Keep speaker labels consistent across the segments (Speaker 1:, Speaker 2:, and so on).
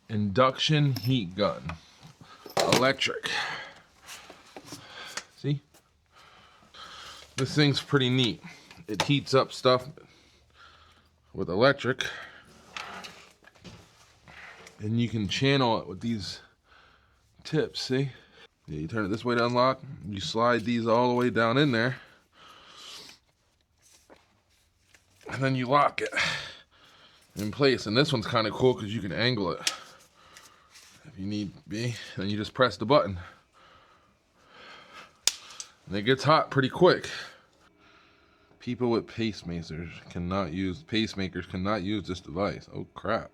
Speaker 1: induction heat gun, electric. See? This thing's pretty neat. It heats up stuff with electric, and you can channel it with these tips, see? Yeah, you turn it this way to unlock, you slide these all the way down in there, and then you lock it in place. And this one's kind of cool because you can angle it if you need be, and you just press the button. And it gets hot pretty quick. People with pacemakers cannot use this device. Oh crap.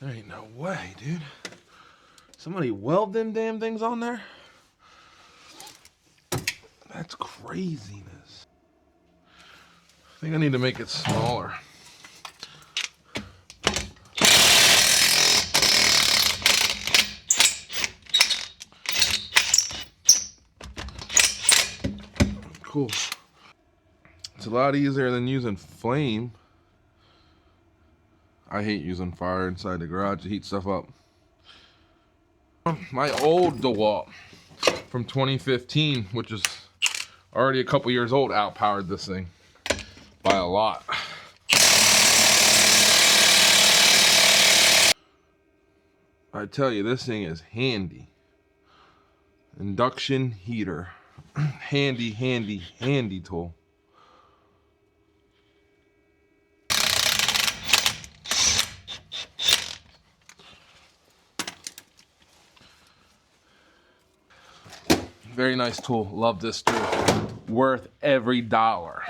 Speaker 1: There ain't no way, dude. Somebody weld them damn things on there? That's craziness. I think I need to make it smaller. Cool. It's a lot easier than using flame. I hate using fire inside the garage to heat stuff up. My old DeWalt from 2015, which is already a couple years old, outpowered this thing by a lot. I tell you, this thing is handy. Induction heater. Handy, handy, handy tool. Very nice tool. Love this tool. Worth every dollar.